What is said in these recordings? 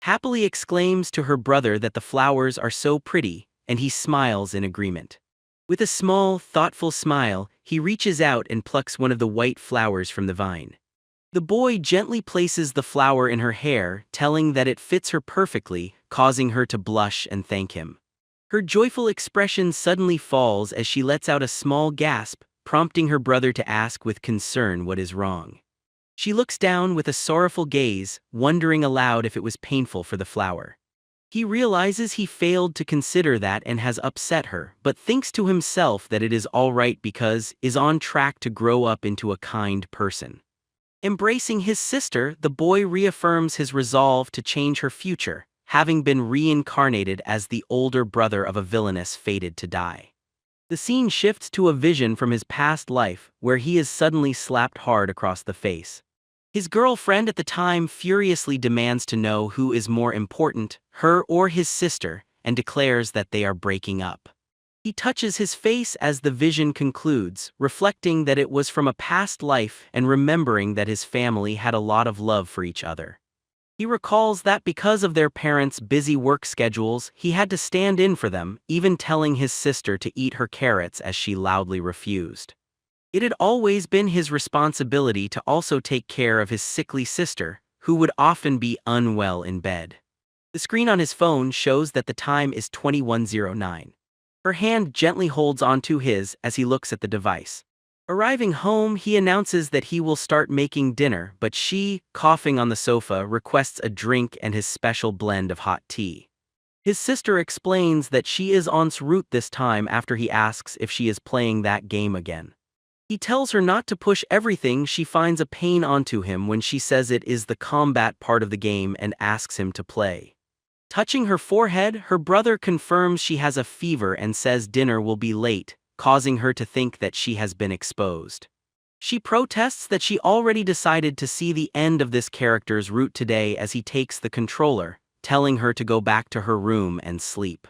happily exclaims to her brother that the flowers are so pretty, and he smiles in agreement. With a small, thoughtful smile, he reaches out and plucks one of the white flowers from the vine. The boy gently places the flower in her hair, telling that it fits her perfectly, causing her to blush and thank him. Her joyful expression suddenly falls as she lets out a small gasp, prompting her brother to ask with concern what is wrong. She looks down with a sorrowful gaze, wondering aloud if it was painful for the flower. He realizes he failed to consider that and has upset her, but thinks to himself that it is all right because is on track to grow up into a kind person. Embracing his sister, the boy reaffirms his resolve to change her future, having been reincarnated as the older brother of a villainess fated to die. The scene shifts to a vision from his past life, where he is suddenly slapped hard across the face. His girlfriend at the time furiously demands to know who is more important, her or his sister, and declares that they are breaking up. He touches his face as the vision concludes, reflecting that it was from a past life and remembering that his family had a lot of love for each other. He recalls that because of their parents' busy work schedules, he had to stand in for them, even telling his sister to eat her carrots as she loudly refused. It had always been his responsibility to also take care of his sickly sister, who would often be unwell in bed. The screen on his phone shows that the time is 21:09. Her hand gently holds onto his as he looks at the device. Arriving home, he announces that he will start making dinner, but she, coughing on the sofa, requests a drink and his special blend of hot tea. His sister explains that she is en route this time after he asks if she is playing that game again. He tells her not to push everything she finds a pain onto him when she says it is the combat part of the game and asks him to play. Touching her forehead, her brother confirms she has a fever and says dinner will be late, causing her to think that she has been exposed. She protests that she already decided to see the end of this character's route today as he takes the controller, telling her to go back to her room and sleep.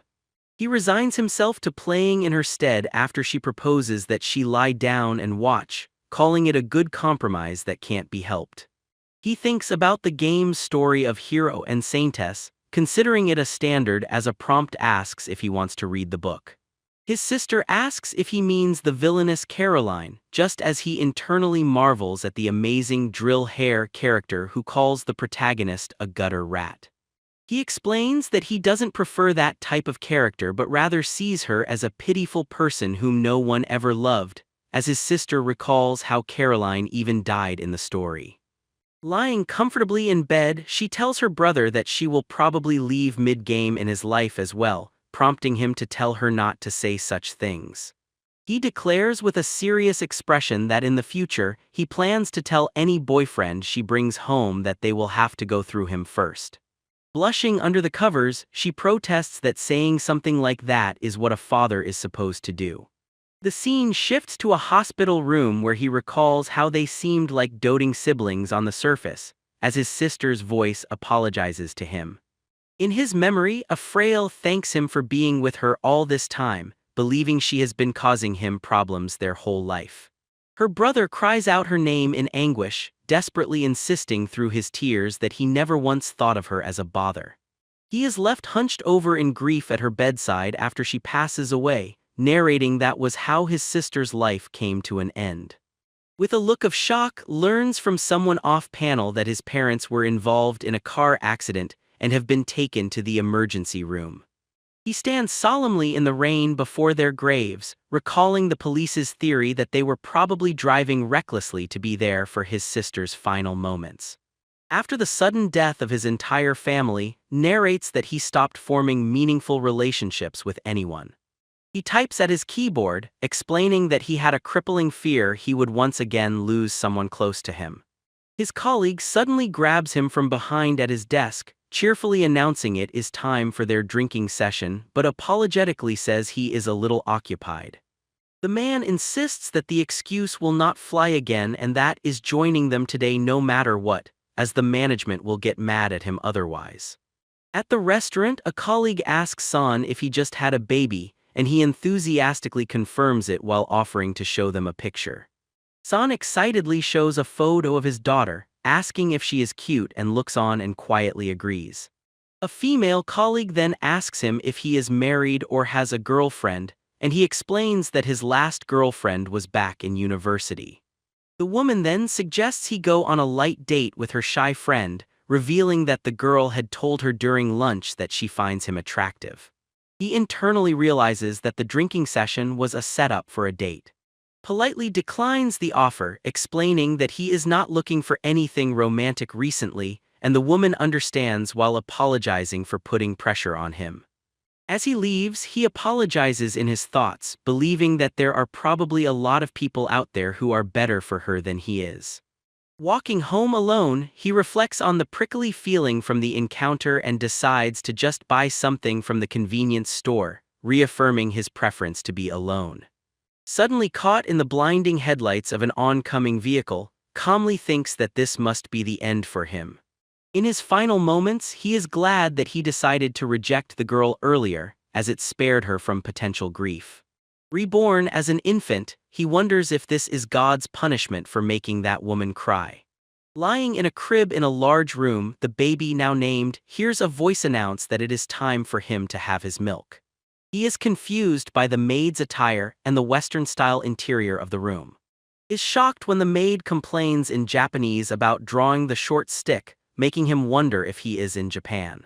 He resigns himself to playing in her stead after she proposes that she lie down and watch, calling it a good compromise that can't be helped. He thinks about the game's story of hero and saintess, considering it a standard as a prompt asks if he wants to read the book. His sister asks if he means the villainous Caroline, just as he internally marvels at the amazing drill hair character who calls the protagonist a gutter rat. He explains that he doesn't prefer that type of character but rather sees her as a pitiful person whom no one ever loved, as his sister recalls how Caroline even died in the story. Lying comfortably in bed, she tells her brother that she will probably leave mid-game in his life as well, prompting him to tell her not to say such things. He declares with a serious expression that in the future, he plans to tell any boyfriend she brings home that they will have to go through him first. Blushing under the covers, she protests that saying something like that is what a father is supposed to do. The scene shifts to a hospital room where he recalls how they seemed like doting siblings on the surface, as his sister's voice apologizes to him. In his memory, a frail thanks him for being with her all this time, believing she has been causing him problems their whole life. Her brother cries out her name in anguish, desperately insisting through his tears that he never once thought of her as a bother. He is left hunched over in grief at her bedside after she passes away, narrating that was how his sister's life came to an end. With a look of shock, learns from someone off-panel that his parents were involved in a car accident and have been taken to the emergency room. He stands solemnly in the rain before their graves, recalling the police's theory that they were probably driving recklessly to be there for his sister's final moments. After the sudden death of his entire family, narrates that he stopped forming meaningful relationships with anyone. He types at his keyboard, explaining that he had a crippling fear he would once again lose someone close to him. His colleague suddenly grabs him from behind at his desk, cheerfully announcing it is time for their drinking session, but apologetically says he is a little occupied. The man insists that the excuse will not fly again and that is joining them today no matter what, as the management will get mad at him otherwise. At the restaurant, a colleague asks San if he just had a baby, and he enthusiastically confirms it while offering to show them a picture. San excitedly shows a photo of his daughter, asking if she is cute and looks on and quietly agrees. A female colleague then asks him if he is married or has a girlfriend, and he explains that his last girlfriend was back in university. The woman then suggests he go on a light date with her shy friend, revealing that the girl had told her during lunch that she finds him attractive. He internally realizes that the drinking session was a setup for a date. Politely declines the offer, explaining that he is not looking for anything romantic recently, and the woman understands while apologizing for putting pressure on him. As he leaves, he apologizes in his thoughts, believing that there are probably a lot of people out there who are better for her than he is. Walking home alone, he reflects on the prickly feeling from the encounter and decides to just buy something from the convenience store, reaffirming his preference to be alone. Suddenly caught in the blinding headlights of an oncoming vehicle, calmly thinks that this must be the end for him. In his final moments, he is glad that he decided to reject the girl earlier, as it spared her from potential grief. Reborn as an infant, he wonders if this is God's punishment for making that woman cry. Lying in a crib in a large room, the baby, now named, hears a voice announce that it is time for him to have his milk. He is confused by the maid's attire and the Western-style interior of the room. Is shocked when the maid complains in Japanese about drawing the short stick, making him wonder if he is in Japan.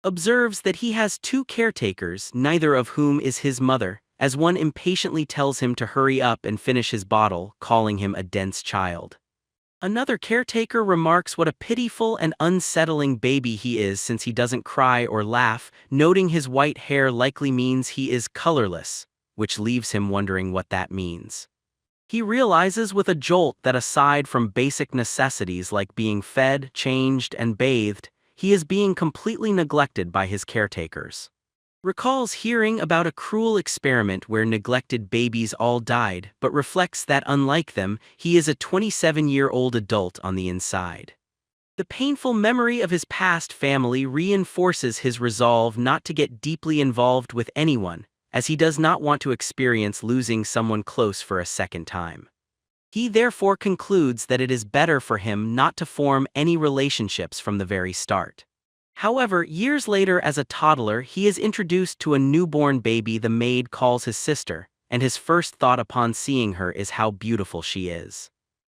Observes that he has two caretakers, neither of whom is his mother, as one impatiently tells him to hurry up and finish his bottle, calling him a dense child. Another caretaker remarks what a pitiful and unsettling baby he is since he doesn't cry or laugh, noting his white hair likely means he is colorless, which leaves him wondering what that means. He realizes with a jolt that aside from basic necessities like being fed, changed, and bathed, he is being completely neglected by his caretakers. Recalls hearing about a cruel experiment where neglected babies all died, but reflects that unlike them, he is a 27-year-old adult on the inside. The painful memory of his past family reinforces his resolve not to get deeply involved with anyone, as he does not want to experience losing someone close for a second time. He therefore concludes that it is better for him not to form any relationships from the very start. However, years later as a toddler, he is introduced to a newborn baby the maid calls his sister, and his first thought upon seeing her is how beautiful she is.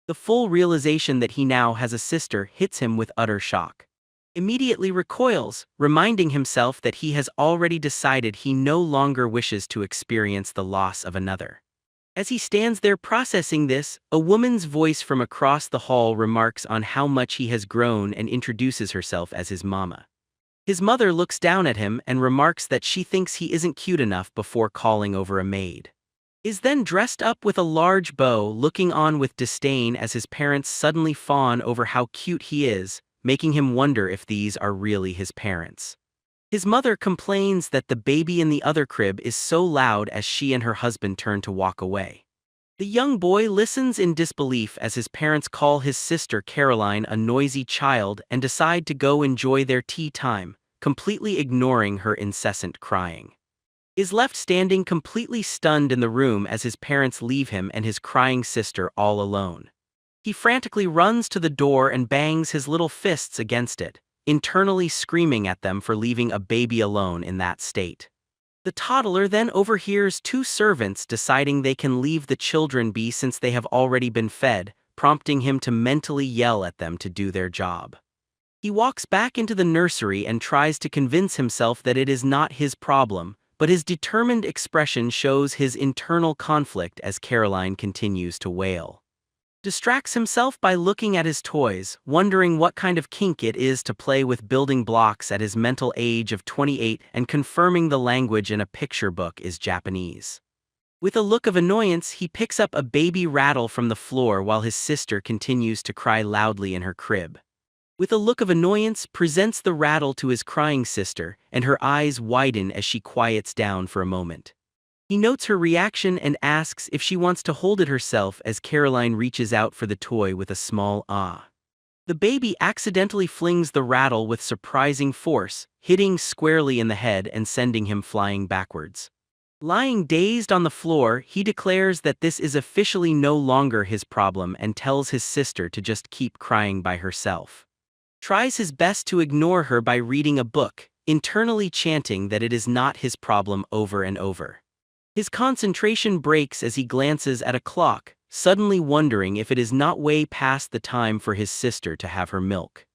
The full realization that he now has a sister hits him with utter shock. Immediately recoils, reminding himself that he has already decided he no longer wishes to experience the loss of another. As he stands there processing this, a woman's voice from across the hall remarks on how much he has grown and introduces herself as his mama. His mother looks down at him and remarks that she thinks he isn't cute enough before calling over a maid. Is then dressed up with a large bow, looking on with disdain as his parents suddenly fawn over how cute he is, making him wonder if these are really his parents. His mother complains that the baby in the other crib is so loud as she and her husband turn to walk away. The young boy listens in disbelief as his parents call his sister Caroline a noisy child and decide to go enjoy their tea time, completely ignoring her incessant crying. Is left standing completely stunned in the room as his parents leave him and his crying sister all alone. He frantically runs to the door and bangs his little fists against it, internally screaming at them for leaving a baby alone in that state. The toddler then overhears two servants deciding they can leave the children be since they have already been fed, prompting him to mentally yell at them to do their job. He walks back into the nursery and tries to convince himself that it is not his problem, but his determined expression shows his internal conflict as Caroline continues to wail. Distracts himself by looking at his toys, wondering what kind of kink it is to play with building blocks at his mental age of 28 and confirming the language in a picture book is Japanese. With a look of annoyance, he picks up a baby rattle from the floor while his sister continues to cry loudly in her crib. With a look of annoyance, presents the rattle to his crying sister, and her eyes widen as she quiets down for a moment. He notes her reaction and asks if she wants to hold it herself as Caroline reaches out for the toy with a small ah. The baby accidentally flings the rattle with surprising force, hitting squarely in the head and sending him flying backwards. Lying dazed on the floor, he declares that this is officially no longer his problem and tells his sister to just keep crying by herself. Tries his best to ignore her by reading a book, internally chanting that it is not his problem over and over. His concentration breaks as he glances at a clock, suddenly wondering if it is not way past the time for his sister to have her milk.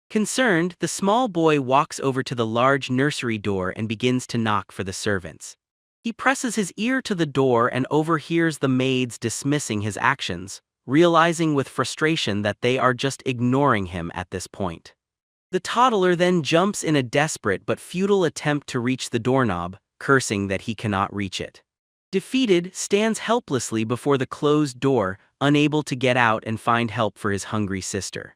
Concerned, the small boy walks over to the large nursery door and begins to knock for the servants. He presses his ear to the door and overhears the maids dismissing his actions, realizing with frustration that they are just ignoring him at this point. The toddler then jumps in a desperate but futile attempt to reach the doorknob, cursing that he cannot reach it. Defeated, stands helplessly before the closed door, unable to get out and find help for his hungry sister.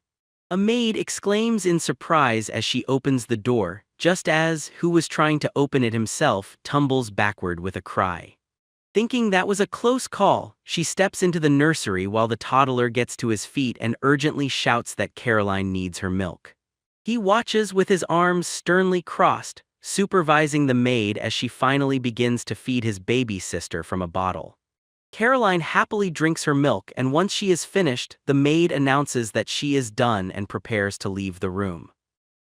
A maid exclaims in surprise as she opens the door, just as who was trying to open it himself tumbles backward with a cry. Thinking that was a close call, she steps into the nursery while the toddler gets to his feet and urgently shouts that Caroline needs her milk. He watches with his arms sternly crossed, supervising the maid as she finally begins to feed his baby sister from a bottle. Caroline happily drinks her milk, and once she is finished, the maid announces that she is done and prepares to leave the room.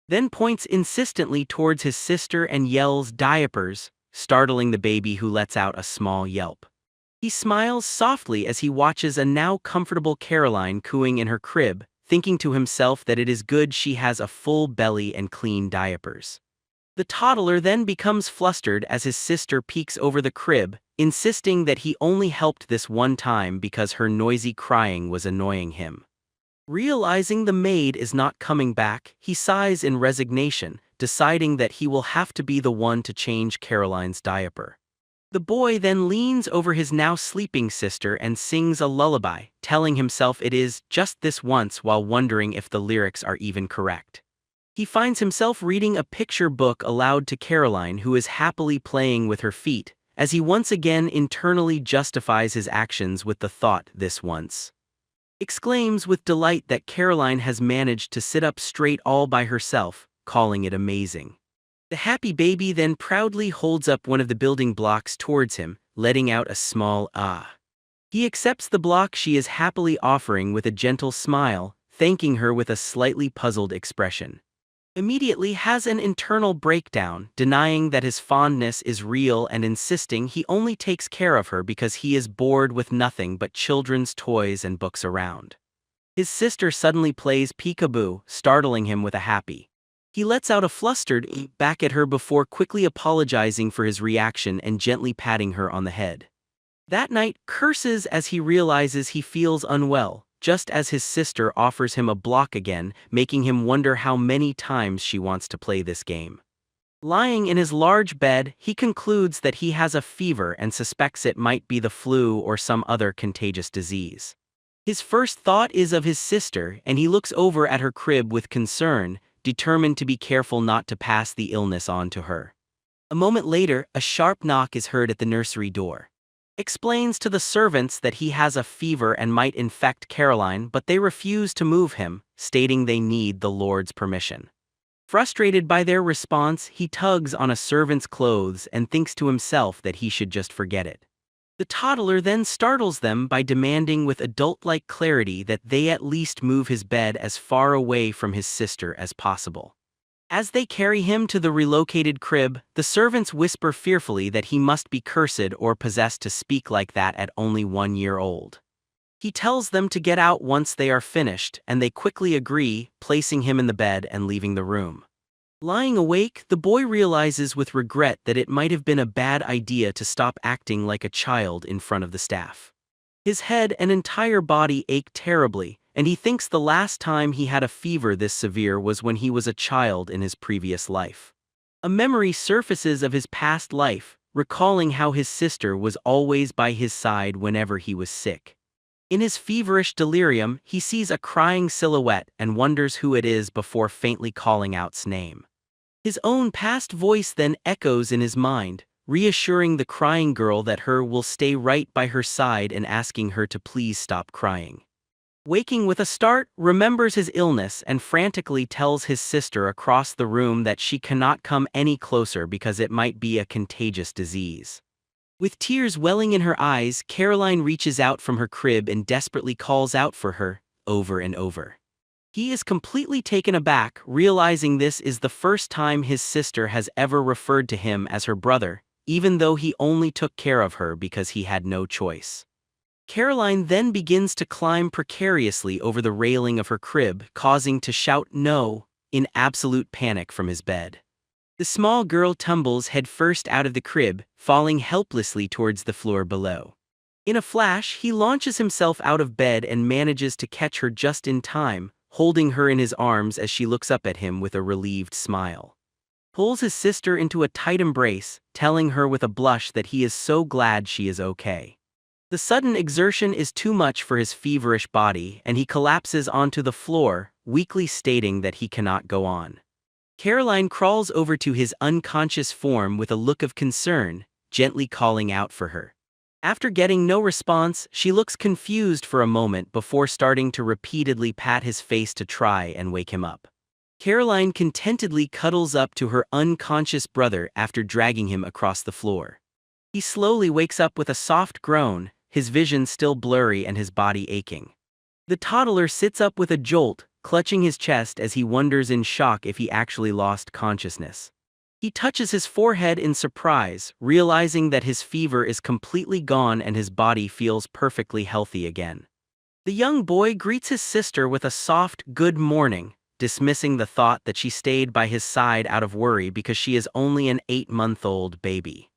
Then points insistently towards his sister and yells "diapers," startling the baby, who lets out a small yelp. He smiles softly as he watches a now comfortable Caroline cooing in her crib, thinking to himself that it is good she has a full belly and clean diapers. The toddler then becomes flustered as his sister peeks over the crib, insisting that he only helped this one time because her noisy crying was annoying him. Realizing the maid is not coming back, he sighs in resignation, deciding that he will have to be the one to change Caroline's diaper. The boy then leans over his now sleeping sister and sings a lullaby, telling himself it is just this once while wondering if the lyrics are even correct. He finds himself reading a picture book aloud to Caroline, who is happily playing with her feet, as he once again internally justifies his actions with the thought "this once." Exclaims with delight that Caroline has managed to sit up straight all by herself, calling it amazing. The happy baby then proudly holds up one of the building blocks towards him, letting out a small "ah." He accepts the block she is happily offering with a gentle smile, thanking her with a slightly puzzled expression. Immediately has an internal breakdown, denying that his fondness is real and insisting he only takes care of her because he is bored with nothing but children's toys and books around. His sister suddenly plays peekaboo, startling him with a happy. He lets out a flustered "eep" back at her before quickly apologizing for his reaction and gently patting her on the head. That night, curses as he realizes he feels unwell, just as his sister offers him a block again, making him wonder how many times she wants to play this game. Lying in his large bed, he concludes that he has a fever and suspects it might be the flu or some other contagious disease. His first thought is of his sister, and he looks over at her crib with concern, determined to be careful not to pass the illness on to her. A moment later, a sharp knock is heard at the nursery door. Explains to the servants that he has a fever and might infect Caroline, but they refuse to move him, stating they need the Lord's permission. Frustrated by their response, he tugs on a servant's clothes and thinks to himself that he should just forget it. The toddler then startles them by demanding with adult-like clarity that they at least move his bed as far away from his sister as possible. As they carry him to the relocated crib, the servants whisper fearfully that he must be cursed or possessed to speak like that at only 1 year old. He tells them to get out once they are finished, and they quickly agree, placing him in the bed and leaving the room. Lying awake, the boy realizes with regret that it might have been a bad idea to stop acting like a child in front of the staff. His head and entire body ache terribly, and he thinks the last time he had a fever this severe was when he was a child in his previous life. A memory surfaces of his past life, recalling how his sister was always by his side whenever he was sick. In his feverish delirium, he sees a crying silhouette and wonders who it is before faintly calling out's name. His own past voice then echoes in his mind, reassuring the crying girl that her will stay right by her side and asking her to please stop crying. Waking with a start, remembers his illness and frantically tells his sister across the room that she cannot come any closer because it might be a contagious disease. With tears welling in her eyes, Caroline reaches out from her crib and desperately calls out for her, over and over. He is completely taken aback, realizing this is the first time his sister has ever referred to him as her brother, even though he only took care of her because he had no choice. Caroline then begins to climb precariously over the railing of her crib, causing to shout "no" in absolute panic from his bed. The small girl tumbles headfirst out of the crib, falling helplessly towards the floor below. In a flash, he launches himself out of bed and manages to catch her just in time, holding her in his arms as she looks up at him with a relieved smile. Pulls his sister into a tight embrace, telling her with a blush that he is so glad she is okay. The sudden exertion is too much for his feverish body, and he collapses onto the floor, weakly stating that he cannot go on. Caroline crawls over to his unconscious form with a look of concern, gently calling out for her. After getting no response, she looks confused for a moment before starting to repeatedly pat his face to try and wake him up. Caroline contentedly cuddles up to her unconscious brother after dragging him across the floor. He slowly wakes up with a soft groan, his vision still blurry and his body aching. The toddler sits up with a jolt, clutching his chest as he wonders in shock if he actually lost consciousness. He touches his forehead in surprise, realizing that his fever is completely gone and his body feels perfectly healthy again. The young boy greets his sister with a soft "good morning," dismissing the thought that she stayed by his side out of worry because she is only an 8-month-old baby.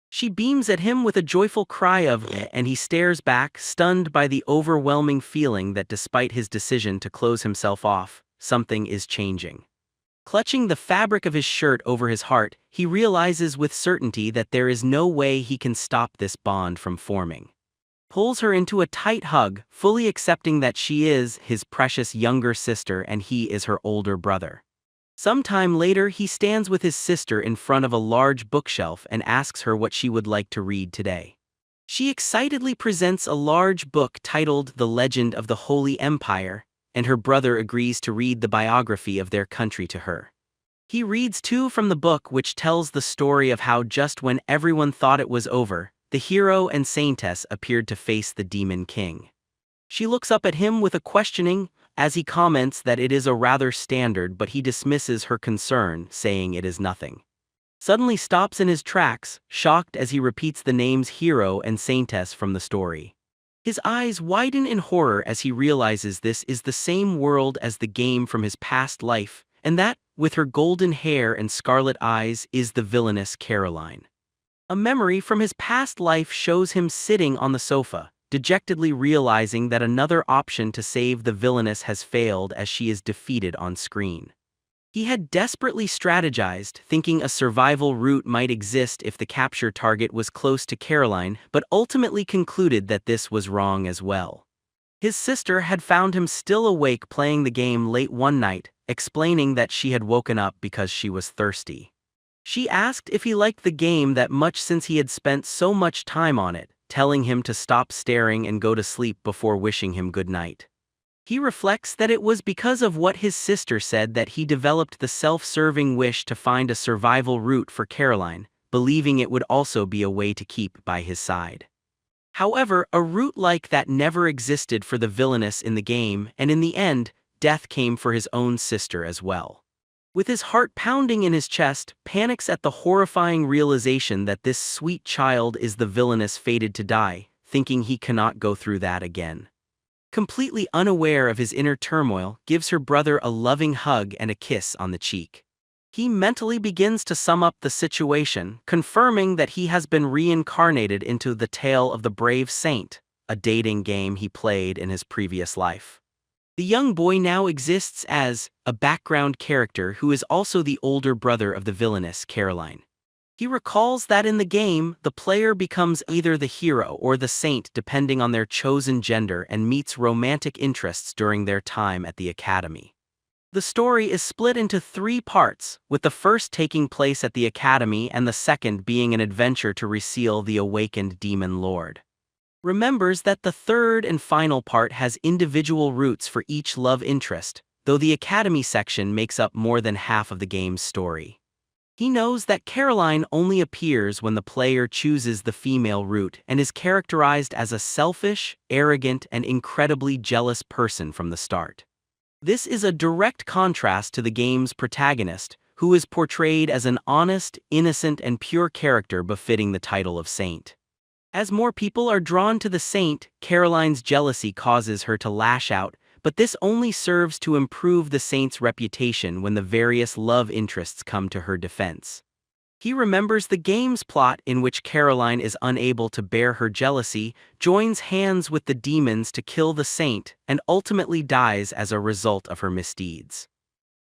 She beams at him with a joyful cry of "eh," and he stares back, stunned by the overwhelming feeling that despite his decision to close himself off, something is changing. Clutching the fabric of his shirt over his heart, he realizes with certainty that there is no way he can stop this bond from forming. Pulls her into a tight hug, fully accepting that she is his precious younger sister and he is her older brother. Sometime later, he stands with his sister in front of a large bookshelf and asks her what she would like to read today. She excitedly presents a large book titled The Legend of the Holy Empire, and her brother agrees to read the biography of their country to her. He reads too from the book, which tells the story of how just when everyone thought it was over, the hero and saintess appeared to face the demon king. She looks up at him with a questioning, as he comments that it is a rather standard, but he dismisses her concern, saying it is nothing. Suddenly stops in his tracks, shocked as he repeats the names hero and saintess from the story. His eyes widen in horror as he realizes this is the same world as the game from his past life, and that, with her golden hair and scarlet eyes, is the villainous Caroline. A memory from his past life shows him sitting on the sofa, dejectedly realizing that another option to save the villainess has failed as she is defeated on screen. He had desperately strategized, thinking a survival route might exist if the capture target was close to Caroline, but ultimately concluded that this was wrong as well. His sister had found him still awake playing the game late one night, explaining that she had woken up because she was thirsty. She asked if he liked the game that much since he had spent so much time on it, telling him to stop staring and go to sleep before wishing him good night. He reflects that it was because of what his sister said that he developed the self-serving wish to find a survival route for Caroline, believing it would also be a way to keep by his side. However, a route like that never existed for the villainess in the game, and in the end, death came for his own sister as well. With his heart pounding in his chest, panics at the horrifying realization that this sweet child is the villainess fated to die, thinking he cannot go through that again. Completely unaware of his inner turmoil, gives her brother a loving hug and a kiss on the cheek. He mentally begins to sum up the situation, confirming that he has been reincarnated into the tale of the brave saint, a dating game he played in his previous life. The young boy now exists as a background character who is also the older brother of the villainous Caroline. He recalls that in the game, the player becomes either the hero or the saint depending on their chosen gender and meets romantic interests during their time at the academy. The story is split into 3 parts, with the first taking place at the academy and the second being an adventure to reseal the awakened demon lord. Remembers that the third and final part has individual routes for each love interest, though the academy section makes up more than half of the game's story. He knows that Caroline only appears when the player chooses the female route and is characterized as a selfish, arrogant, and incredibly jealous person from the start. This is a direct contrast to the game's protagonist, who is portrayed as an honest, innocent, and pure character befitting the title of saint. As more people are drawn to the saint, Caroline's jealousy causes her to lash out, but this only serves to improve the saint's reputation when the various love interests come to her defense. He remembers the game's plot in which Caroline is unable to bear her jealousy, joins hands with the demons to kill the saint, and ultimately dies as a result of her misdeeds.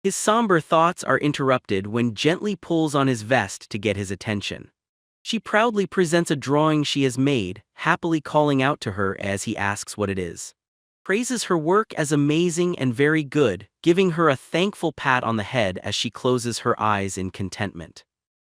His somber thoughts are interrupted when gently pulls on his vest to get his attention. She proudly presents a drawing she has made, happily calling out to her as he asks what it is. Praises her work as amazing and very good, giving her a thankful pat on the head as she closes her eyes in contentment.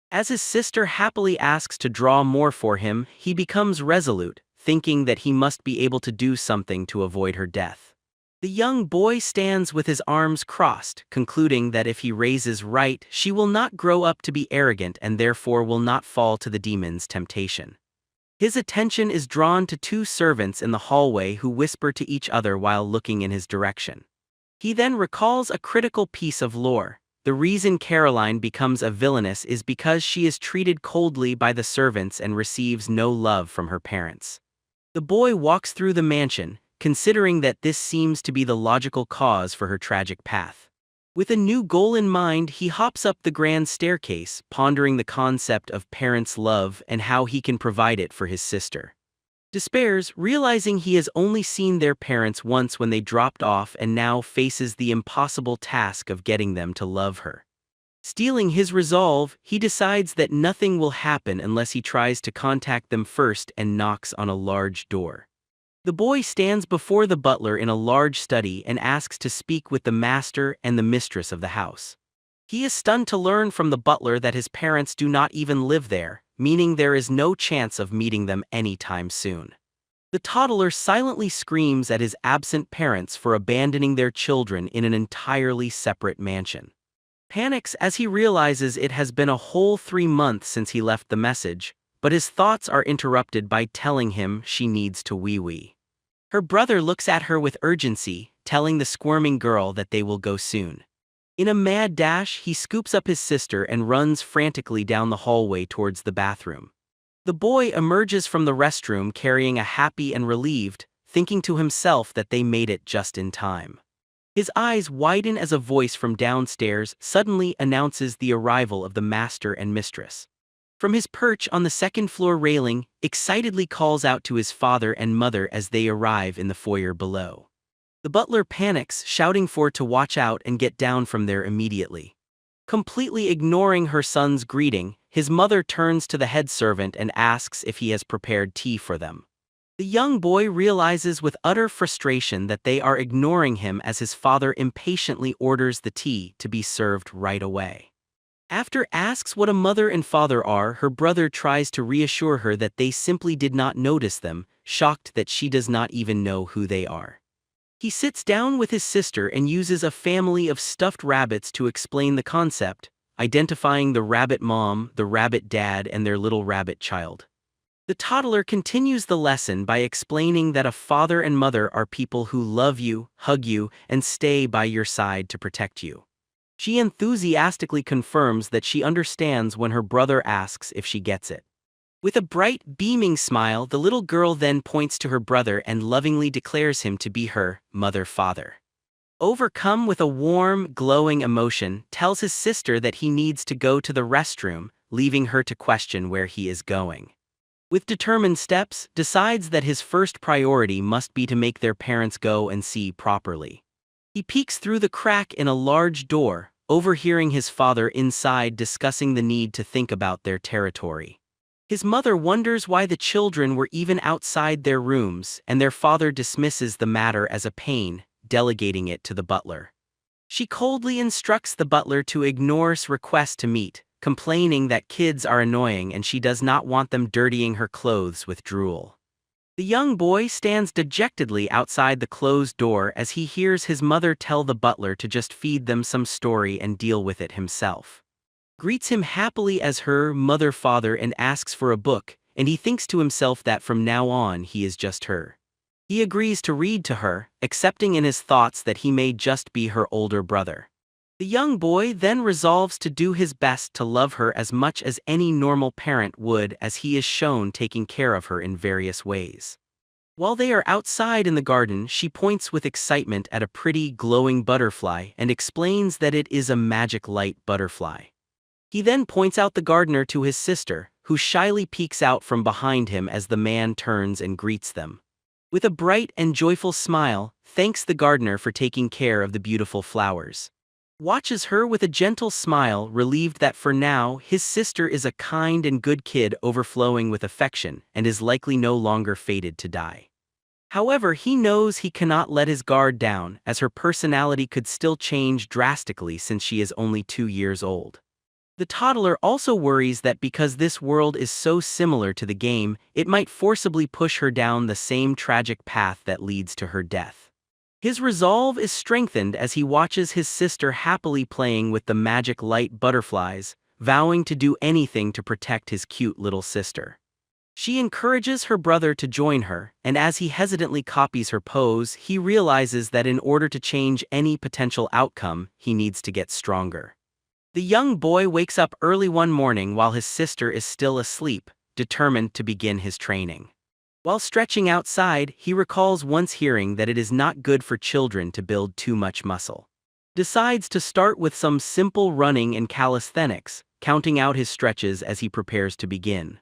As his sister happily asks to draw more for him, he becomes resolute, thinking that he must be able to do something to avoid her death. The young boy stands with his arms crossed, concluding that if he raises right, she will not grow up to be arrogant and therefore will not fall to the demon's temptation. His attention is drawn to two servants in the hallway who whisper to each other while looking in his direction. He then recalls a critical piece of lore. The reason Caroline becomes a villainess is because she is treated coldly by the servants and receives no love from her parents. The boy walks through the mansion, considering that this seems to be the logical cause for her tragic path. With a new goal in mind, he hops up the grand staircase, pondering the concept of parents' love and how he can provide it for his sister. Despairs, realizing he has only seen their parents once when they dropped off and now faces the impossible task of getting them to love her. Stealing his resolve, he decides that nothing will happen unless he tries to contact them first and knocks on a large door. The boy stands before the butler in a large study and asks to speak with the master and the mistress of the house. He is stunned to learn from the butler that his parents do not even live there, meaning there is no chance of meeting them anytime soon. The toddler silently screams at his absent parents for abandoning their children in an entirely separate mansion. Panics as he realizes it has been a whole 3 months since he left the message, but his thoughts are interrupted by telling him she needs to wee-wee. Her brother looks at her with urgency, telling the squirming girl that they will go soon. In a mad dash, he scoops up his sister and runs frantically down the hallway towards the bathroom. The boy emerges from the restroom carrying a happy and relieved, thinking to himself that they made it just in time. His eyes widen as a voice from downstairs suddenly announces the arrival of the master and mistress. From his perch on the second-floor railing, excitedly calls out to his father and mother as they arrive in the foyer below. The butler panics, shouting for to watch out and get down from there immediately. Completely ignoring her son's greeting, his mother turns to the head servant and asks if he has prepared tea for them. The young boy realizes with utter frustration that they are ignoring him as his father impatiently orders the tea to be served right away. After asks what a mother and father are, her brother tries to reassure her that they simply did not notice them, shocked that she does not even know who they are. He sits down with his sister and uses a family of stuffed rabbits to explain the concept, identifying the rabbit mom, the rabbit dad, and their little rabbit child. The toddler continues the lesson by explaining that a father and mother are people who love you, hug you, and stay by your side to protect you. She enthusiastically confirms that she understands when her brother asks if she gets it. With a bright, beaming smile, the little girl then points to her brother and lovingly declares him to be her mother-father. Overcome with a warm, glowing emotion, tells his sister that he needs to go to the restroom, leaving her to question where he is going. With determined steps, decides that his first priority must be to make their parents go and see properly. He peeks through the crack in a large door, overhearing his father inside discussing the need to think about their territory. His mother wonders why the children were even outside their rooms, and their father dismisses the matter as a pain, delegating it to the butler. She coldly instructs the butler to ignore his request to meet, complaining that kids are annoying and she does not want them dirtying her clothes with drool. The young boy stands dejectedly outside the closed door as he hears his mother tell the butler to just feed them some story and deal with it himself. Greets him happily as her mother-father and asks for a book, and he thinks to himself that from now on he is just her. He agrees to read to her, accepting in his thoughts that he may just be her older brother. The young boy then resolves to do his best to love her as much as any normal parent would, as he is shown taking care of her in various ways. While they are outside in the garden, she points with excitement at a pretty, glowing butterfly and explains that it is a magic light butterfly. He then points out the gardener to his sister, who shyly peeks out from behind him as the man turns and greets them. With a bright and joyful smile, thanks the gardener for taking care of the beautiful flowers. Watches her with a gentle smile, relieved that for now his sister is a kind and good kid overflowing with affection and is likely no longer fated to die. However, he knows he cannot let his guard down, as her personality could still change drastically since she is only 2 years old. The toddler also worries that because this world is so similar to the game, it might forcibly push her down the same tragic path that leads to her death. His resolve is strengthened as he watches his sister happily playing with the magic light butterflies, vowing to do anything to protect his cute little sister. She encourages her brother to join her, and as he hesitantly copies her pose, he realizes that in order to change any potential outcome, he needs to get stronger. The young boy wakes up early one morning while his sister is still asleep, determined to begin his training. While stretching outside, he recalls once hearing that it is not good for children to build too much muscle. Decides to start with some simple running and calisthenics, counting out his stretches as he prepares to begin.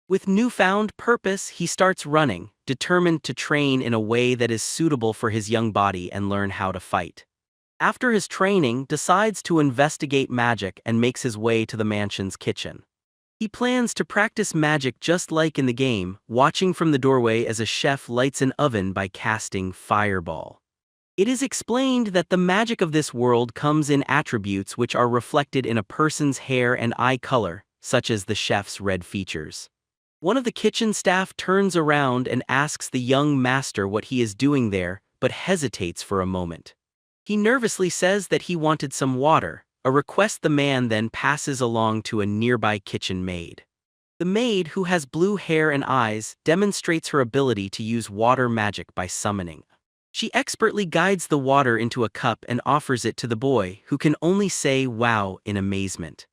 With newfound purpose, he starts running, determined to train in a way that is suitable for his young body and learn how to fight. After his training, decides to investigate magic and makes his way to the mansion's kitchen. He plans to practice magic just like in the game, watching from the doorway as a chef lights an oven by casting fireball. It is explained that the magic of this world comes in attributes which are reflected in a person's hair and eye color, such as the chef's red features. One of the kitchen staff turns around and asks the young master what he is doing there, but hesitates for a moment. He nervously says that he wanted some water, a request the man then passes along to a nearby kitchen maid. The maid, who has blue hair and eyes, demonstrates her ability to use water magic by summoning. She expertly guides the water into a cup and offers it to the boy, who can only say wow in amazement.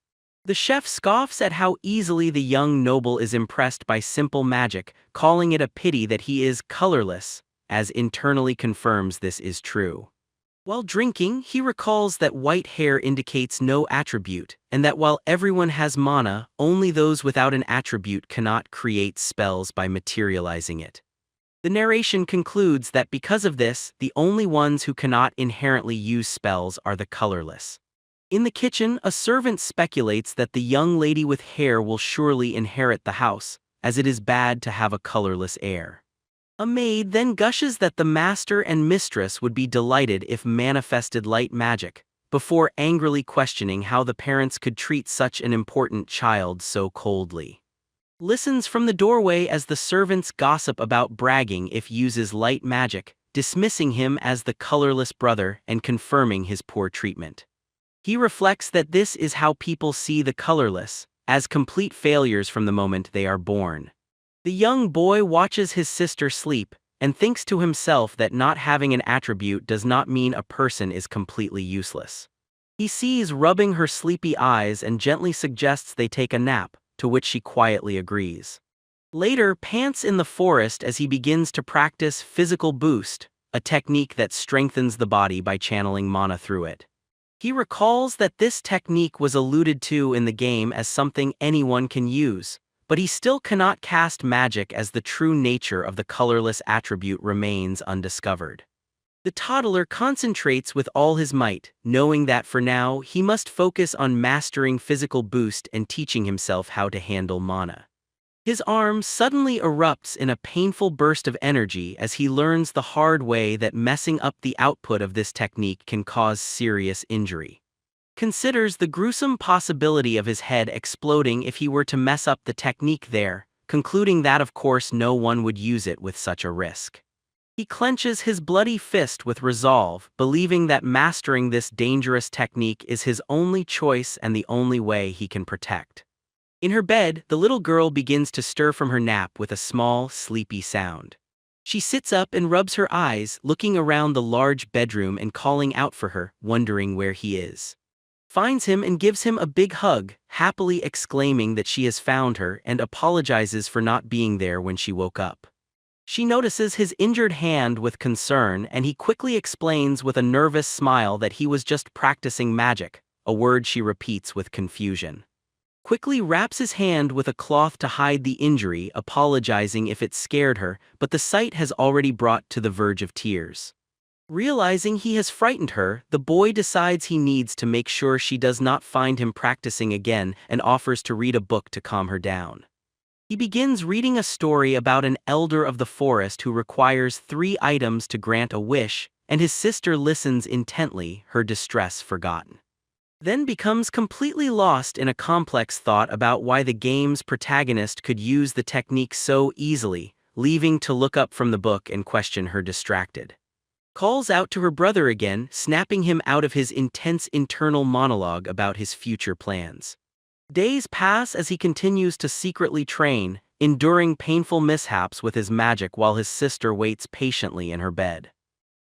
The chef scoffs at how easily the young noble is impressed by simple magic, calling it a pity that he is colorless, as internally confirms this is true. While drinking, he recalls that white hair indicates no attribute, and that while everyone has mana, only those without an attribute cannot create spells by materializing it. The narration concludes that because of this, the only ones who cannot inherently use spells are the colorless. In the kitchen, a servant speculates that the young lady with hair will surely inherit the house, as it is bad to have a colorless heir. A maid then gushes that the master and mistress would be delighted if manifested light magic, before angrily questioning how the parents could treat such an important child so coldly. Listens from the doorway as the servants gossip about bragging if uses light magic, dismissing him as the colorless brother and confirming his poor treatment. He reflects that this is how people see the colorless, as complete failures from the moment they are born. The young boy watches his sister sleep, and thinks to himself that not having an attribute does not mean a person is completely useless. He sees rubbing her sleepy eyes and gently suggests they take a nap, to which she quietly agrees. Later, pants in the forest as he begins to practice physical boost, a technique that strengthens the body by channeling mana through it. He recalls that this technique was alluded to in the game as something anyone can use, but he still cannot cast magic as the true nature of the colorless attribute remains undiscovered. The toddler concentrates with all his might, knowing that for now he must focus on mastering physical boost and teaching himself how to handle mana. His arm suddenly erupts in a painful burst of energy as he learns the hard way that messing up the output of this technique can cause serious injury. Considers the gruesome possibility of his head exploding if he were to mess up the technique there, concluding that of course no one would use it with such a risk. He clenches his bloody fist with resolve, believing that mastering this dangerous technique is his only choice and the only way he can protect. In her bed, the little girl begins to stir from her nap with a small, sleepy sound. She sits up and rubs her eyes, looking around the large bedroom and calling out for her, wondering where he is. Finds him and gives him a big hug, happily exclaiming that she has found her and apologizes for not being there when she woke up. She notices his injured hand with concern and he quickly explains with a nervous smile that he was just practicing magic, a word she repeats with confusion. Quickly wraps his hand with a cloth to hide the injury, apologizing if it scared her, but the sight has already brought to the verge of tears. Realizing he has frightened her, the boy decides he needs to make sure she does not find him practicing again and offers to read a book to calm her down. He begins reading a story about an elder of the forest who requires 3 items to grant a wish, and his sister listens intently, her distress forgotten. Then becomes completely lost in a complex thought about why the game's protagonist could use the technique so easily, leaving to look up from the book and question her distracted. Calls out to her brother again, snapping him out of his intense internal monologue about his future plans. Days pass as he continues to secretly train, enduring painful mishaps with his magic while his sister waits patiently in her bed.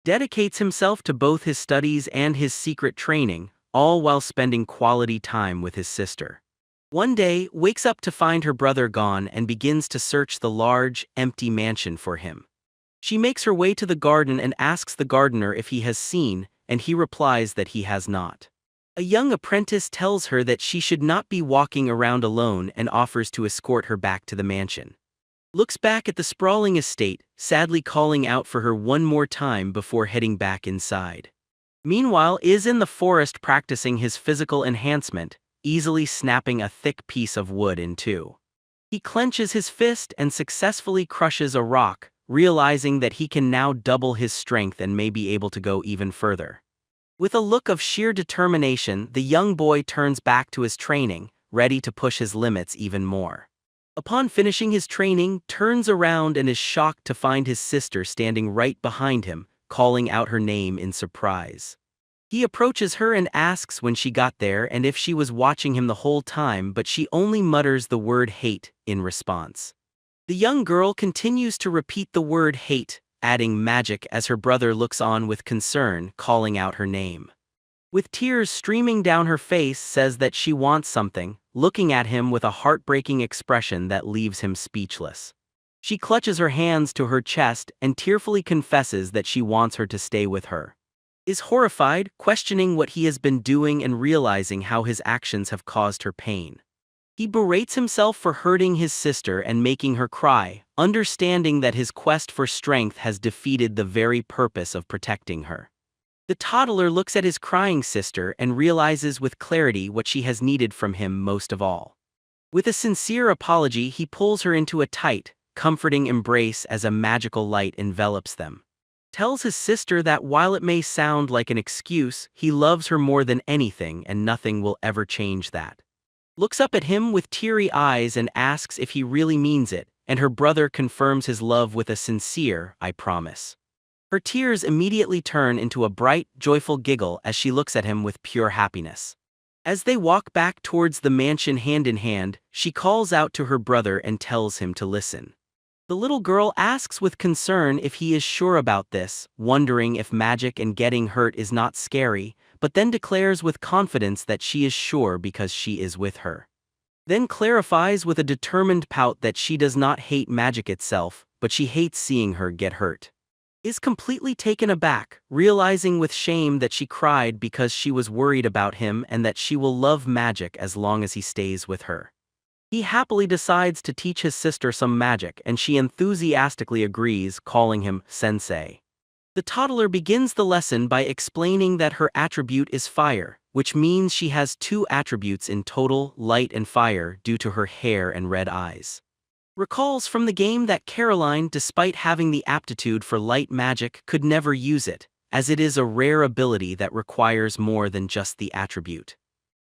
Dedicates himself to both his studies and his secret training, all while spending quality time with his sister. One day, wakes up to find her brother gone and begins to search the large, empty mansion for him. She makes her way to the garden and asks the gardener if he has seen, and he replies that he has not. A young apprentice tells her that she should not be walking around alone and offers to escort her back to the mansion. Looks back at the sprawling estate, sadly calling out for her one more time before heading back inside. Meanwhile, is in the forest practicing his physical enhancement, easily snapping a thick piece of wood in two. He clenches his fist and successfully crushes a rock, realizing that he can now double his strength and may be able to go even further. With a look of sheer determination, the young boy turns back to his training, ready to push his limits even more. Upon finishing his training, turns around and is shocked to find his sister standing right behind him, calling out her name in surprise. He approaches her and asks when she got there and if she was watching him the whole time, but she only mutters the word hate in response. The young girl continues to repeat the word hate, adding magic as her brother looks on with concern, calling out her name. With tears streaming down her face, says that she wants something, looking at him with a heartbreaking expression that leaves him speechless. She clutches her hands to her chest and tearfully confesses that she wants her to stay with her. Is horrified, questioning what he has been doing and realizing how his actions have caused her pain. He berates himself for hurting his sister and making her cry, understanding that his quest for strength has defeated the very purpose of protecting her. The toddler looks at his crying sister and realizes with clarity what she has needed from him most of all. With a sincere apology, he pulls her into a tight, comforting embrace as a magical light envelops them. Tells his sister that while it may sound like an excuse, he loves her more than anything and nothing will ever change that. Looks up at him with teary eyes and asks if he really means it, and her brother confirms his love with a sincere, "I promise." Her tears immediately turn into a bright, joyful giggle as she looks at him with pure happiness. As they walk back towards the mansion hand in hand, she calls out to her brother and tells him to listen. The little girl asks with concern if he is sure about this, wondering if magic and getting hurt is not scary, but then declares with confidence that she is sure because she is with her. Then clarifies with a determined pout that she does not hate magic itself, but she hates seeing her get hurt. Is completely taken aback, realizing with shame that she cried because she was worried about him and that she will love magic as long as he stays with her. He happily decides to teach his sister some magic and she enthusiastically agrees, calling him sensei. The toddler begins the lesson by explaining that her attribute is fire, which means she has 2 attributes in total, light and fire, due to her hair and red eyes. Recalls from the game that Caroline, despite having the aptitude for light magic, could never use it, as it is a rare ability that requires more than just the attribute.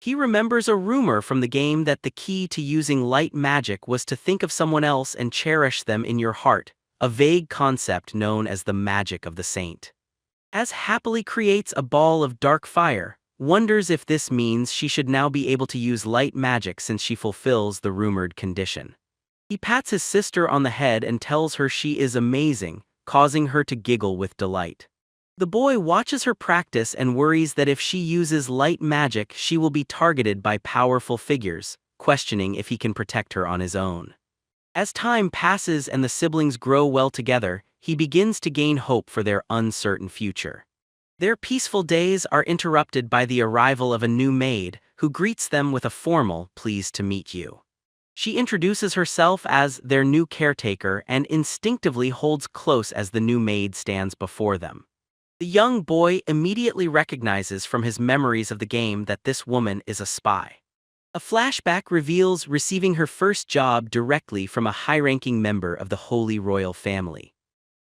He remembers a rumor from the game that the key to using light magic was to think of someone else and cherish them in your heart, a vague concept known as the magic of the saint. As happily creates a ball of dark fire, wonders if this means she should now be able to use light magic since she fulfills the rumored condition. He pats his sister on the head and tells her she is amazing, causing her to giggle with delight. The boy watches her practice and worries that if she uses light magic, she will be targeted by powerful figures, questioning if he can protect her on his own. As time passes and the siblings grow well together, he begins to gain hope for their uncertain future. Their peaceful days are interrupted by the arrival of a new maid, who greets them with a formal "pleased to meet you." She introduces herself as their new caretaker and instinctively holds close as the new maid stands before them. The young boy immediately recognizes from his memories of the game that this woman is a spy. A flashback reveals receiving her first job directly from a high-ranking member of the Holy Royal family.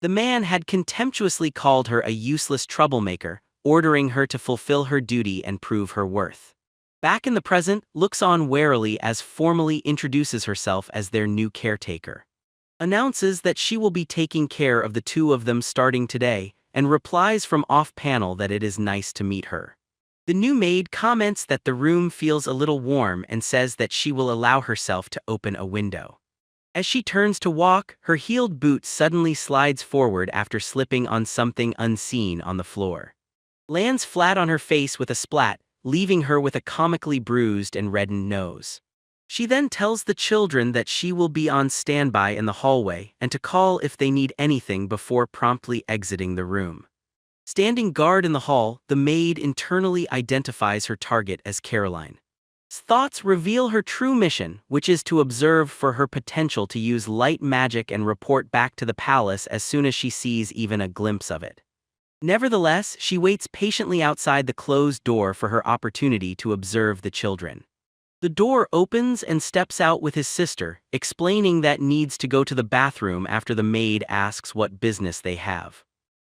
The man had contemptuously called her a useless troublemaker, ordering her to fulfill her duty and prove her worth. Back in the present, looks on warily as formally introduces herself as their new caretaker. Announces that she will be taking care of the two of them starting today, and replies from off-panel that it is nice to meet her. The new maid comments that the room feels a little warm and says that she will allow herself to open a window. As she turns to walk, her heeled boot suddenly slides forward after slipping on something unseen on the floor. Lands flat on her face with a splat, leaving her with a comically bruised and reddened nose. She then tells the children that she will be on standby in the hallway and to call if they need anything before promptly exiting the room. Standing guard in the hall, the maid internally identifies her target as Caroline's thoughts reveal her true mission, which is to observe for her potential to use light magic and report back to the palace as soon as she sees even a glimpse of it. Nevertheless, she waits patiently outside the closed door for her opportunity to observe the children. The door opens and steps out with his sister, explaining that needs to go to the bathroom after the maid asks what business they have.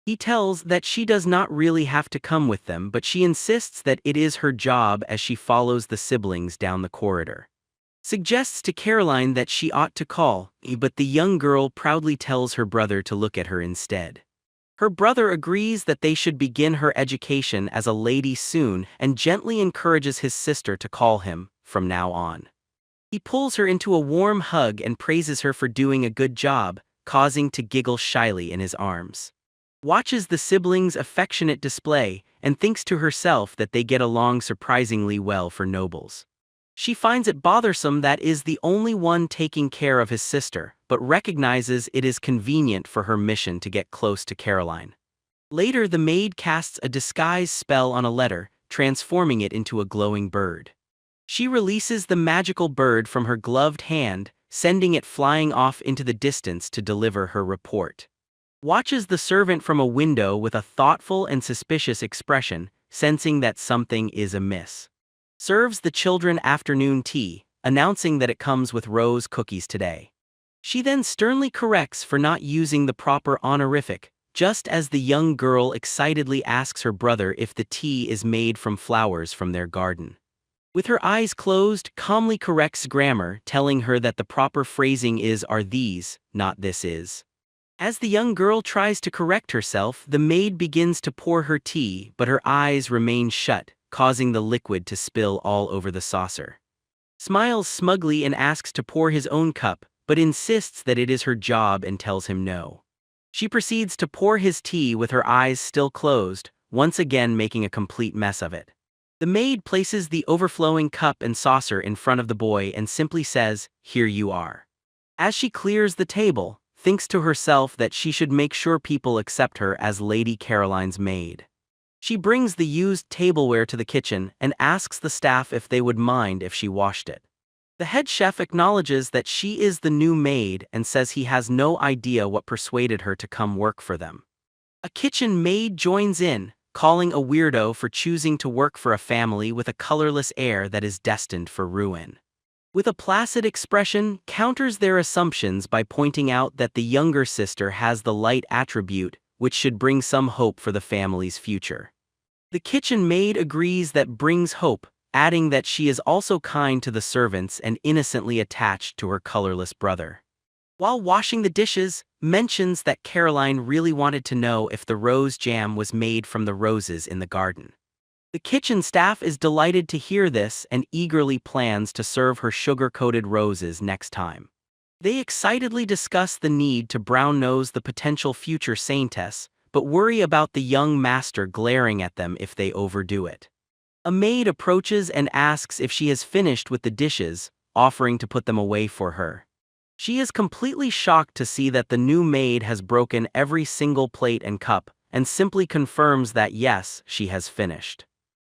He tells that she does not really have to come with them, but she insists that it is her job as she follows the siblings down the corridor. Suggests to Caroline that she ought to call, but the young girl proudly tells her brother to look at her instead. Her brother agrees that they should begin her education as a lady soon and gently encourages his sister to call him from now on. He pulls her into a warm hug and praises her for doing a good job, causing to giggle shyly in his arms. Watches the siblings' affectionate display and thinks to herself that they get along surprisingly well for nobles. She finds it bothersome that is the only one taking care of his sister, but recognizes it is convenient for her mission to get close to Caroline. Later, the maid casts a disguise spell on a letter, transforming it into a glowing bird. She releases the magical bird from her gloved hand, sending it flying off into the distance to deliver her report. Watches the servant from a window with a thoughtful and suspicious expression, sensing that something is amiss. Serves the children afternoon tea, announcing that it comes with rose cookies today. She then sternly corrects for not using the proper honorific, just as the young girl excitedly asks her brother if the tea is made from flowers from their garden. With her eyes closed, calmly corrects grammar, telling her that the proper phrasing is "are these," not "this is." As the young girl tries to correct herself, the maid begins to pour her tea, but her eyes remain shut, causing the liquid to spill all over the saucer. Smiles smugly and asks to pour his own cup, but insists that it is her job and tells him no. She proceeds to pour his tea with her eyes still closed, once again making a complete mess of it. The maid places the overflowing cup and saucer in front of the boy and simply says, "Here you are." As she clears the table, thinks to herself that she should make sure people accept her as Lady Caroline's maid. She brings the used tableware to the kitchen and asks the staff if they would mind if she washed it. The head chef acknowledges that she is the new maid and says he has no idea what persuaded her to come work for them. A kitchen maid joins in, calling a weirdo for choosing to work for a family with a colorless air that is destined for ruin. With a placid expression, counters their assumptions by pointing out that the younger sister has the light attribute, which should bring some hope for the family's future. The kitchen maid agrees that brings hope, adding that she is also kind to the servants and innocently attached to her colorless brother. While washing the dishes, mentions that Caroline really wanted to know if the rose jam was made from the roses in the garden. The kitchen staff is delighted to hear this and eagerly plans to serve her sugar-coated roses next time. They excitedly discuss the need to brown-nose the potential future saintess, but worry about the young master glaring at them if they overdo it. A maid approaches and asks if she has finished with the dishes, offering to put them away for her. She is completely shocked to see that the new maid has broken every single plate and cup, and simply confirms that yes, she has finished.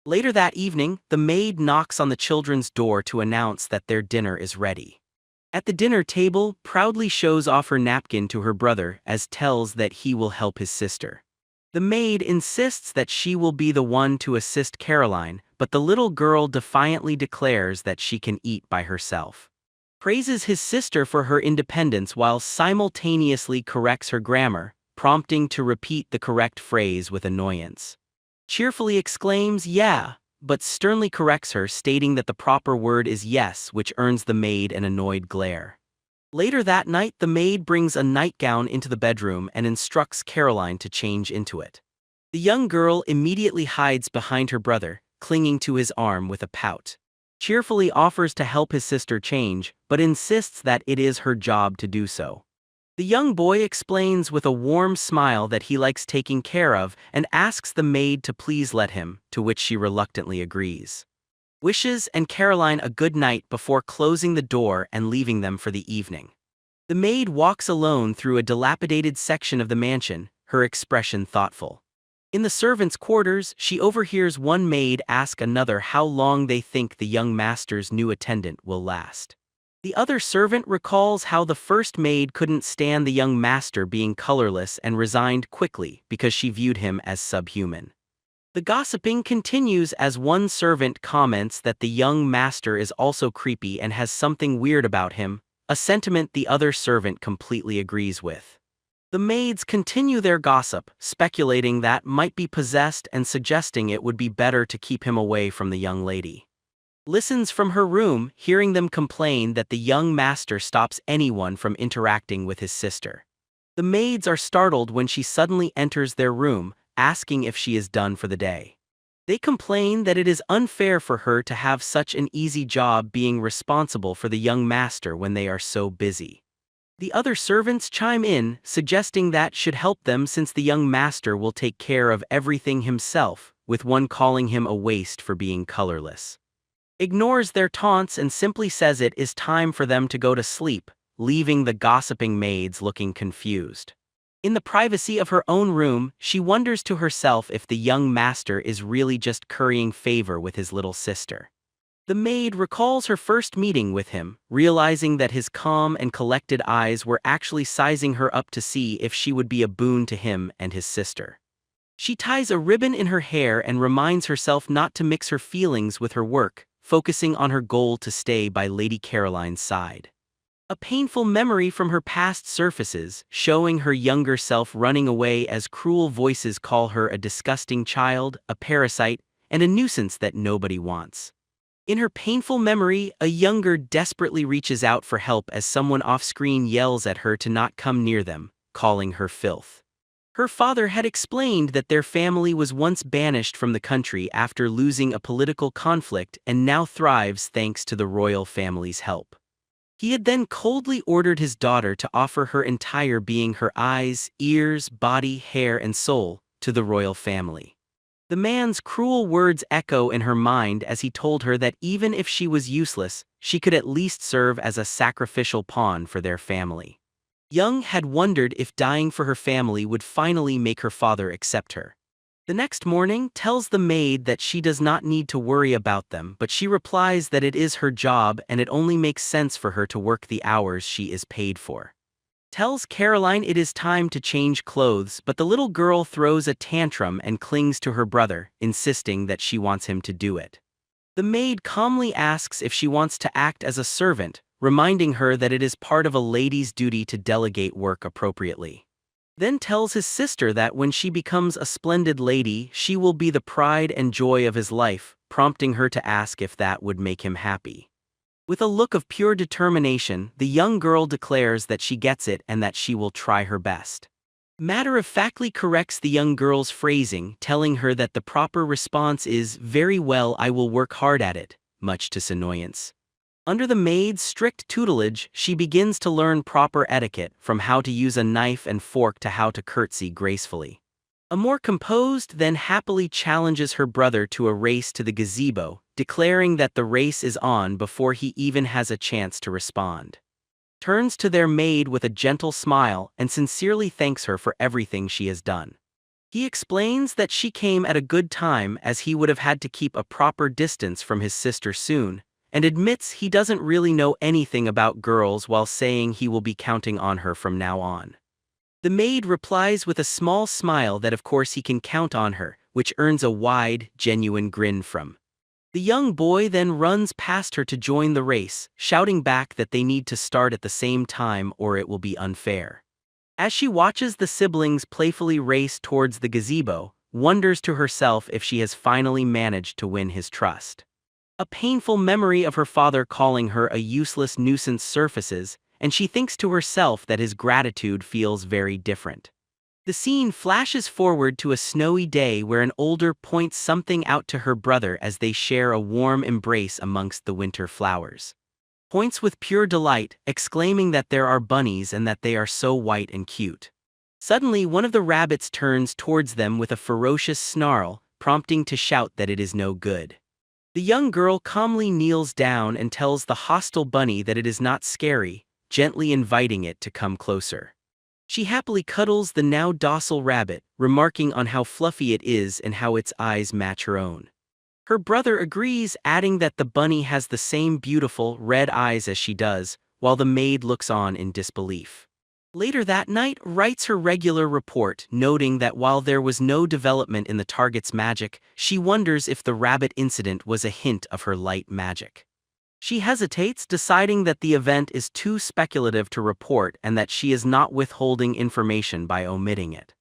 Later that evening, the maid knocks on the children's door to announce that their dinner is ready. At the dinner table, proudly shows off her napkin to her brother as tells that he will help his sister. The maid insists that she will be the one to assist Caroline, but the little girl defiantly declares that she can eat by herself. Praises his sister for her independence while simultaneously corrects her grammar, prompting to repeat the correct phrase with annoyance. Cheerfully exclaims, "Yeah," but sternly corrects her, stating that the proper word is yes, which earns the maid an annoyed glare. Later that night, the maid brings a nightgown into the bedroom and instructs Caroline to change into it. The young girl immediately hides behind her brother, clinging to his arm with a pout. Cheerfully offers to help his sister change, but insists that it is her job to do so. The young boy explains with a warm smile that he likes taking care of and asks the maid to please let him, to which she reluctantly agrees. Wishes and Caroline a good night before closing the door and leaving them for the evening. The maid walks alone through a dilapidated section of the mansion, her expression thoughtful. In the servants' quarters, she overhears one maid ask another how long they think the young master's new attendant will last. The other servant recalls how the first maid couldn't stand the young master being colorless and resigned quickly because she viewed him as subhuman. The gossiping continues as one servant comments that the young master is also creepy and has something weird about him, a sentiment the other servant completely agrees with. The maids continue their gossip, speculating that might be possessed and suggesting it would be better to keep him away from the young lady. Listens from her room, hearing them complain that the young master stops anyone from interacting with his sister. The maids are startled when she suddenly enters their room, asking if she is done for the day. They complain that it is unfair for her to have such an easy job being responsible for the young master when they are so busy. The other servants chime in, suggesting that should help them since the young master will take care of everything himself, with one calling him a waste for being colorless. Ignores their taunts and simply says it is time for them to go to sleep, leaving the gossiping maids looking confused. In the privacy of her own room, she wonders to herself if the young master is really just currying favor with his little sister. The maid recalls her first meeting with him, realizing that his calm and collected eyes were actually sizing her up to see if she would be a boon to him and his sister. She ties a ribbon in her hair and reminds herself not to mix her feelings with her work, focusing on her goal to stay by Lady Caroline's side. A painful memory from her past surfaces, showing her younger self running away as cruel voices call her a disgusting child, a parasite, and a nuisance that nobody wants. In her painful memory, a younger desperately reaches out for help as someone off-screen yells at her to not come near them, calling her filth. Her father had explained that their family was once banished from the country after losing a political conflict and now thrives thanks to the royal family's help. He had then coldly ordered his daughter to offer her entire being, her eyes, ears, body, hair, and soul, to the royal family. The man's cruel words echo in her mind as he told her that even if she was useless, she could at least serve as a sacrificial pawn for their family. Young had wondered if dying for her family would finally make her father accept her. The next morning tells the maid that she does not need to worry about them, but she replies that it is her job and it only makes sense for her to work the hours she is paid for. Tells Caroline it is time to change clothes, but the little girl throws a tantrum and clings to her brother, insisting that she wants him to do it. The maid calmly asks if she wants to act as a servant, reminding her that it is part of a lady's duty to delegate work appropriately. Then tells his sister that when she becomes a splendid lady, she will be the pride and joy of his life, prompting her to ask if that would make him happy. With a look of pure determination, the young girl declares that she gets it and that she will try her best. Matter-of-factly corrects the young girl's phrasing, telling her that the proper response is, "Very well, I will work hard at it," much to his annoyance. Under the maid's strict tutelage, she begins to learn proper etiquette, from how to use a knife and fork to how to curtsy gracefully. A more composed then happily challenges her brother to a race to the gazebo, declaring that the race is on before he even has a chance to respond. Turns to their maid with a gentle smile and sincerely thanks her for everything she has done. He explains that she came at a good time, as he would have had to keep a proper distance from his sister soon, and admits he doesn't really know anything about girls while saying he will be counting on her from now on. The maid replies with a small smile that of course he can count on her, which earns a wide, genuine grin from. The young boy then runs past her to join the race, shouting back that they need to start at the same time or it will be unfair. As she watches the siblings playfully race towards the gazebo, wonders to herself if she has finally managed to win his trust. A painful memory of her father calling her a useless nuisance surfaces, and she thinks to herself that his gratitude feels very different. The scene flashes forward to a snowy day where an older points something out to her brother as they share a warm embrace amongst the winter flowers. Points with pure delight, exclaiming that there are bunnies and that they are so white and cute. Suddenly one of the rabbits turns towards them with a ferocious snarl, prompting to shout that it is no good. The young girl calmly kneels down and tells the hostile bunny that it is not scary, gently inviting it to come closer. She happily cuddles the now docile rabbit, remarking on how fluffy it is and how its eyes match her own. Her brother agrees, adding that the bunny has the same beautiful red eyes as she does, while the maid looks on in disbelief. Later that night, writes her regular report, noting that while there was no development in the target's magic, she wonders if the rabbit incident was a hint of her light magic. She hesitates, deciding that the event is too speculative to report and that she is not withholding information by omitting it.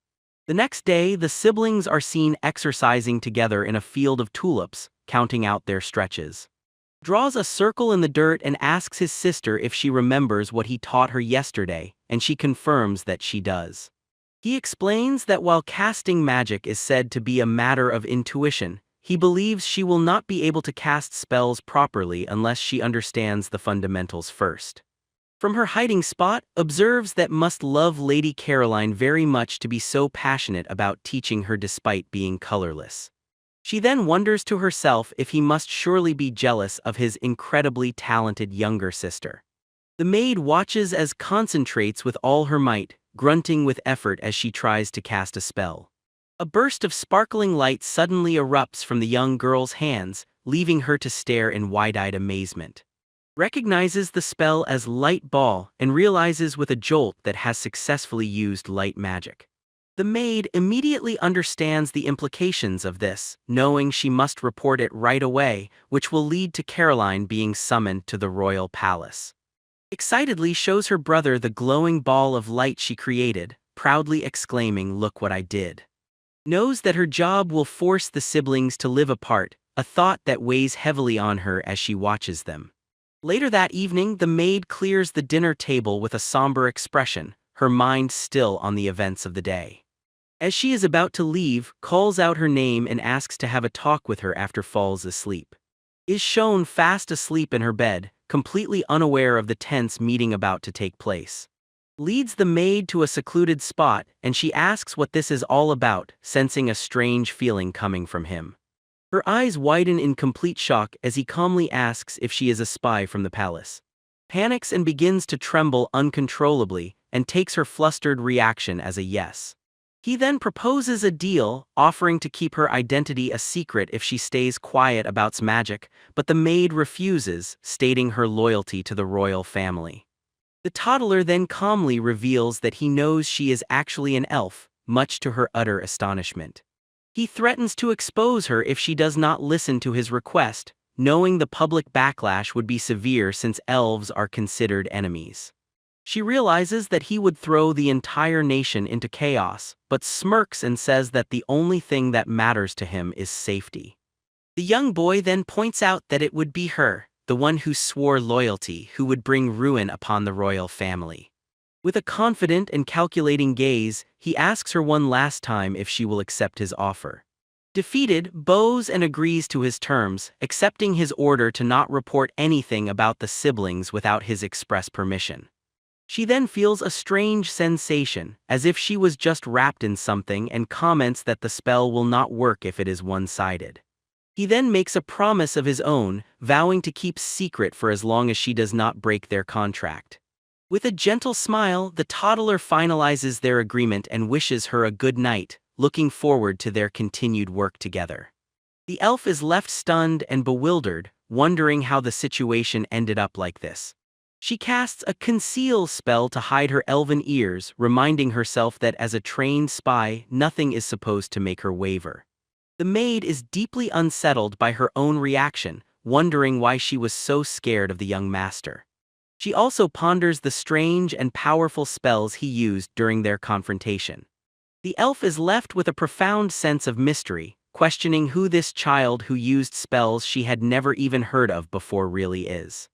The next day, the siblings are seen exercising together in a field of tulips, counting out their stretches. Draws a circle in the dirt and asks his sister if she remembers what he taught her yesterday, and she confirms that she does. He explains that while casting magic is said to be a matter of intuition, he believes she will not be able to cast spells properly unless she understands the fundamentals first. From her hiding spot, observes that must love Lady Caroline very much to be so passionate about teaching her despite being colorless. She then wonders to herself if he must surely be jealous of his incredibly talented younger sister. The maid watches as concentrates with all her might, grunting with effort as she tries to cast a spell. A burst of sparkling light suddenly erupts from the young girl's hands, leaving her to stare in wide-eyed amazement. Recognizes the spell as light ball and realizes with a jolt that has successfully used light magic. The maid immediately understands the implications of this, knowing she must report it right away, which will lead to Caroline being summoned to the royal palace. Excitedly shows her brother the glowing ball of light she created, proudly exclaiming, "Look what I did." Knows that her job will force the siblings to live apart, a thought that weighs heavily on her as she watches them. Later that evening, the maid clears the dinner table with a somber expression, her mind still on the events of the day. As she is about to leave, calls out her name and asks to have a talk with her after falls asleep. Is shown fast asleep in her bed, completely unaware of the tense meeting about to take place. Leads the maid to a secluded spot, and she asks what this is all about, sensing a strange feeling coming from him. Her eyes widen in complete shock as he calmly asks if she is a spy from the palace. Panics and begins to tremble uncontrollably, and takes her flustered reaction as a yes. He then proposes a deal, offering to keep her identity a secret if she stays quiet about magic, but the maid refuses, stating her loyalty to the royal family. The toddler then calmly reveals that he knows she is actually an elf, much to her utter astonishment. He threatens to expose her if she does not listen to his request, knowing the public backlash would be severe since elves are considered enemies. She realizes that he would throw the entire nation into chaos, but smirks and says that the only thing that matters to him is safety. The young boy then points out that it would be her, the one who swore loyalty, who would bring ruin upon the royal family. With a confident and calculating gaze, he asks her one last time if she will accept his offer. Defeated, bows and agrees to his terms, accepting his order to not report anything about the siblings without his express permission. She then feels a strange sensation, as if she was just wrapped in something, and comments that the spell will not work if it is one-sided. He then makes a promise of his own, vowing to keep secret for as long as she does not break their contract. With a gentle smile, the toddler finalizes their agreement and wishes her a good night, looking forward to their continued work together. The elf is left stunned and bewildered, wondering how the situation ended up like this. She casts a conceal spell to hide her elven ears, reminding herself that as a trained spy, nothing is supposed to make her waver. The maid is deeply unsettled by her own reaction, wondering why she was so scared of the young master. She also ponders the strange and powerful spells he used during their confrontation. The elf is left with a profound sense of mystery, questioning who this child who used spells she had never even heard of before really is.